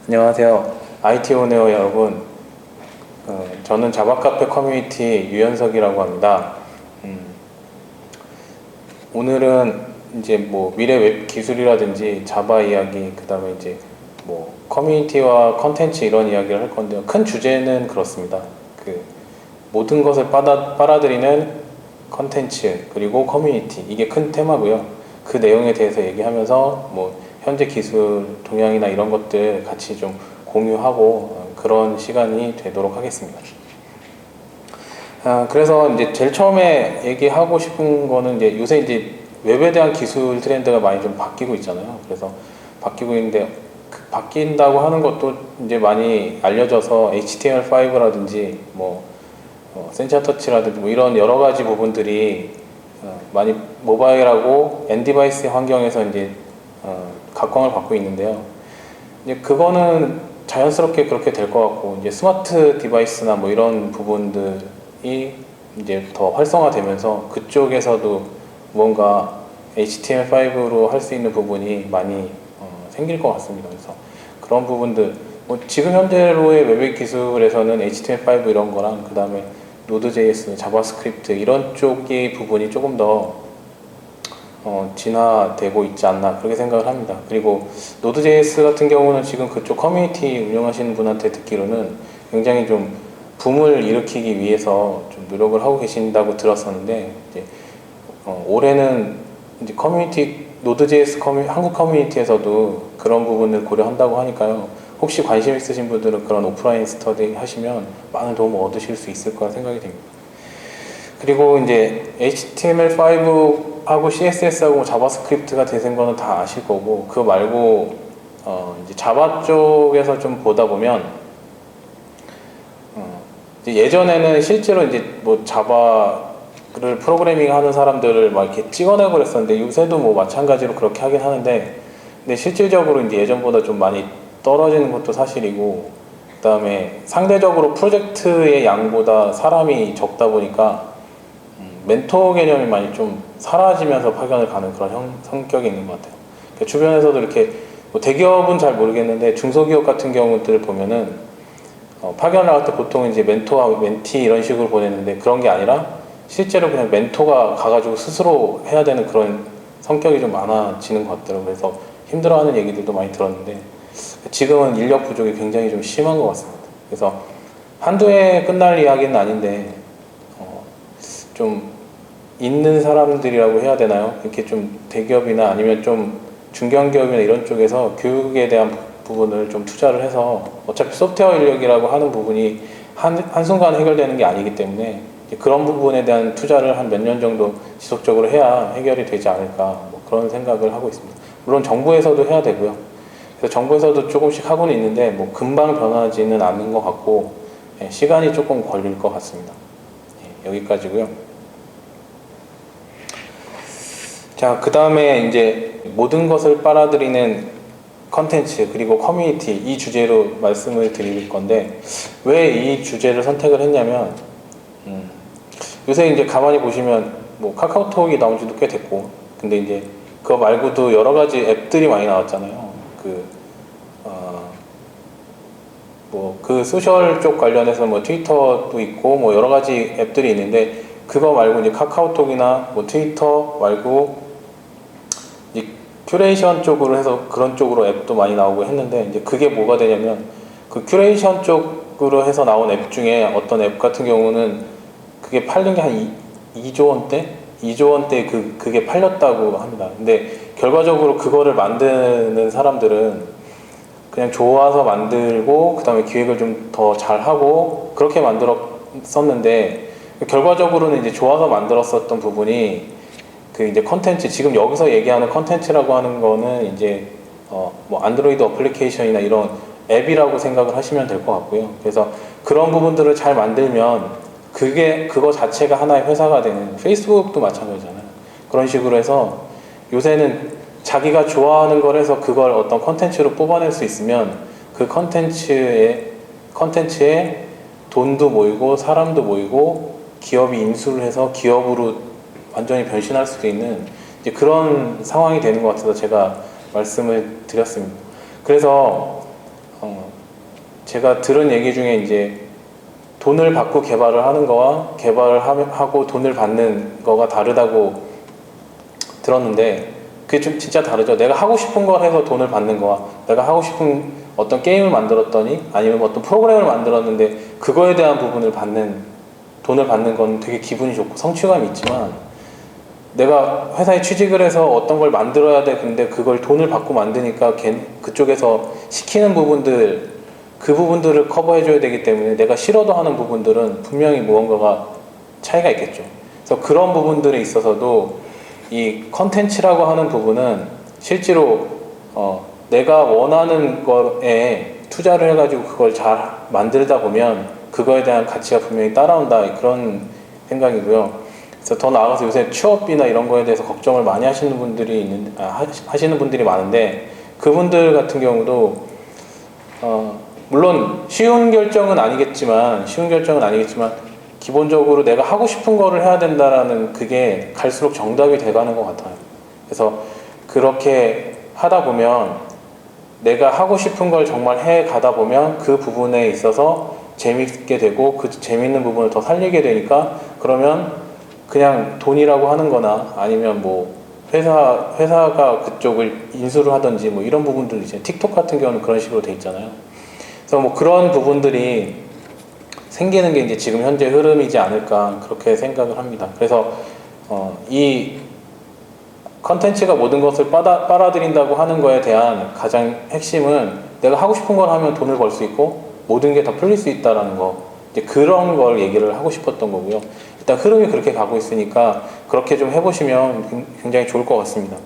안녕하세요. IT 오네오 여러분. 저는 자바카페 커뮤니티 유현석이라고 합니다. 오늘은 이제 뭐 미래 웹 기술이라든지 자바 이야기, 그 다음에 이제 뭐 커뮤니티와 컨텐츠 이런 이야기를 할 건데요. 큰 주제는 그렇습니다. 그 모든 것을 빨아들이는 컨텐츠 그리고 커뮤니티, 이게 큰 테마고요. 그 내용에 대해서 얘기하면서 뭐 현재 기술 동향이나 이런 것들 같이 좀 공유하고 그런 시간이 되도록 하겠습니다. 그래서 이제 제일 처음에 얘기하고 싶은 거는 이제 요새 이제 웹에 대한 기술 트렌드가 많이 좀 바뀌고 있잖아요. 그래서 바뀌고 있는데 그 바뀐다고 하는 것도 이제 많이 알려져서 HTML5라든지 뭐 센서 터치라든지 뭐 이런 여러 가지 부분들이 많이 모바일하고 엔디바이스 환경에서 이제 각광을 받고 있는데요. 이제 그거는 자연스럽게 그렇게 될 것 같고, 이제 스마트 디바이스나 뭐 이런 부분들이 이제 더 활성화되면서 그쪽에서도 뭔가 HTML5로 할 수 있는 부분이 많이 생길 것 같습니다. 그래서 그런 부분들, 뭐 지금 현재로의 웹 기술에서는 HTML5 이런 거랑 그 다음에 노드.js, 자바스크립트 이런 쪽의 부분이 조금 더 진화되고 있지 않나 그렇게 생각을 합니다. 그리고 노드.js 같은 경우는 지금 그쪽 커뮤니티 운영하시는 분한테 듣기로는 굉장히 좀 붐을 일으키기 위해서 좀 노력을 하고 계신다고 들었었는데, 이제 올해는 이제 커뮤니티 노드.js 한국 커뮤니티에서도 그런 부분을 고려한다고 하니까요. 혹시 관심 있으신 분들은 그런 오프라인 스터디 하시면 많은 도움을 얻으실 수 있을 거라 생각이 됩니다. 그리고 이제 HTML5하고 CSS하고 자바스크립트가 대세인 거는 다 아실 거고, 그거 말고 이제 자바 쪽에서 좀 보다 보면 이제 예전에는 실제로 이제 뭐 자바를 프로그래밍 하는 사람들을 막 이렇게 찍어내고 그랬었는데, 요새도 뭐 마찬가지로 그렇게 하긴 하는데, 근데 실질적으로 이제 예전보다 좀 많이 떨어지는 것도 사실이고, 그 다음에 상대적으로 프로젝트의 양보다 사람이 적다 보니까 멘토 개념이 많이 좀 사라지면서 파견을 가는 그런 성격이 있는 것 같아요. 그러니까 주변에서도 이렇게 뭐 대기업은 잘 모르겠는데 중소기업 같은 경우들 보면은 파견을 나갈 때 보통 이제 멘토와 멘티 이런 식으로 보내는데, 그런 게 아니라 실제로 그냥 멘토가 가가지고 스스로 해야 되는 그런 성격이 좀 많아지는 것 같더라고요. 그래서 힘들어하는 얘기들도 많이 들었는데, 지금은 인력 부족이 굉장히 좀 심한 것 같습니다. 그래서 한두 해 끝날 이야기는 아닌데 좀 있는 사람들이라고 해야 되나요? 이렇게 좀 대기업이나 아니면 좀 중견기업이나 이런 쪽에서 교육에 대한 부분을 좀 투자를 해서, 어차피 소프트웨어 인력이라고 하는 부분이 한순간 해결되는 게 아니기 때문에 그런 부분에 대한 투자를 한 몇 년 정도 지속적으로 해야 해결이 되지 않을까, 뭐 그런 생각을 하고 있습니다. 물론 정부에서도 해야 되고요. 그래서 정부에서도 조금씩 하고는 있는데 뭐 금방 변하지는 않는 것 같고, 시간이 조금 걸릴 것 같습니다. 여기까지고요. 자, 그 다음에 이제 모든 것을 빨아들이는 컨텐츠 그리고 커뮤니티, 이 주제로 말씀을 드릴 건데, 왜 이 주제를 선택을 했냐면 요새 이제 가만히 보시면 뭐 카카오톡이 나온 지도 꽤 됐고, 근데 이제 그거 말고도 여러 가지 앱들이 많이 나왔잖아요. 뭐 그 소셜 쪽 관련해서 뭐 트위터도 있고 뭐 여러 가지 앱들이 있는데, 그거 말고 이제 카카오톡이나 뭐 트위터 말고 이제 큐레이션 쪽으로 해서 그런 쪽으로 앱도 많이 나오고 했는데, 이제 그게 뭐가 되냐면, 그 큐레이션 쪽으로 해서 나온 앱 중에 어떤 앱 같은 경우는 그게 팔린 게 한 2조 원대? 2조 원대 그게 팔렸다고 합니다. 근데 결과적으로 그거를 만드는 사람들은 그냥 좋아서 만들고 그 다음에 기획을 좀 더 잘하고 그렇게 만들었었는데, 결과적으로는 이제 좋아서 만들었었던 부분이 그 이제 컨텐츠, 지금 여기서 얘기하는 컨텐츠라고 하는 거는 이제 뭐 안드로이드 어플리케이션이나 이런 앱이라고 생각을 하시면 될 것 같고요. 그래서 그런 부분들을 잘 만들면 그거 자체가 하나의 회사가 되는, 페이스북도 마찬가지잖아요. 그런 식으로 해서 요새는 자기가 좋아하는 걸 해서 그걸 어떤 컨텐츠로 뽑아낼 수 있으면 그 컨텐츠에 돈도 모이고 사람도 모이고 기업이 인수를 해서 기업으로 완전히 변신할 수도 있는 이제 그런 상황이 되는 것 같아서 제가 말씀을 드렸습니다. 그래서 제가 들은 얘기 중에 이제 돈을 받고 개발을 하는 거와 개발을 하고 돈을 받는 거가 다르다고 들었는데 그게 좀 진짜 다르죠. 내가 하고 싶은 걸 해서 돈을 받는 거와 내가 하고 싶은 어떤 게임을 만들었더니 아니면 어떤 프로그램을 만들었는데 그거에 대한 부분을 돈을 받는 건 되게 기분이 좋고 성취감이 있지만 내가 회사에 취직을 해서 어떤 걸 만들어야 돼. 근데 그걸 돈을 받고 만드니까 그쪽에서 시키는 부분들 그 부분들을 커버해줘야 되기 때문에 내가 싫어도 하는 부분들은 분명히 무언가가 차이가 있겠죠. 그래서 그런 부분들에 있어서도 이 컨텐츠라고 하는 부분은 실제로 내가 원하는 거에 투자를 해가지고 그걸 잘 만들다 보면 그거에 대한 가치가 분명히 따라온다 그런 생각이고요. 그래서 더 나아가서 요새 취업비나 이런 거에 대해서 걱정을 많이 하시는 분들이 하시는 분들이 많은데 그분들 같은 경우도 물론 쉬운 결정은 아니겠지만 기본적으로 내가 하고 싶은 거를 해야 된다라는 그게 갈수록 정답이 돼가는 것 같아요. 그래서 그렇게 하다 보면 내가 하고 싶은 걸 정말 해 가다 보면 그 부분에 있어서 재밌게 되고 그 재밌는 부분을 더 살리게 되니까 그러면 그냥 돈이라고 하는 거나 아니면 뭐 회사가 그쪽을 인수를 하든지 뭐 이런 부분들 이제 틱톡 같은 경우는 그런 식으로 돼 있잖아요. 그래서 뭐 그런 부분들이 생기는 게 이제 지금 현재 흐름이지 않을까 그렇게 생각을 합니다. 그래서 이 컨텐츠가 모든 것을 빨아들인다고 하는 거에 대한 가장 핵심은 내가 하고 싶은 걸 하면 돈을 벌 수 있고 모든 게 다 풀릴 수 있다라는 거 이제 그런 걸 얘기를 하고 싶었던 거고요. 일단 흐름이 그렇게 가고 있으니까 그렇게 좀 해보시면 굉장히 좋을 것 같습니다.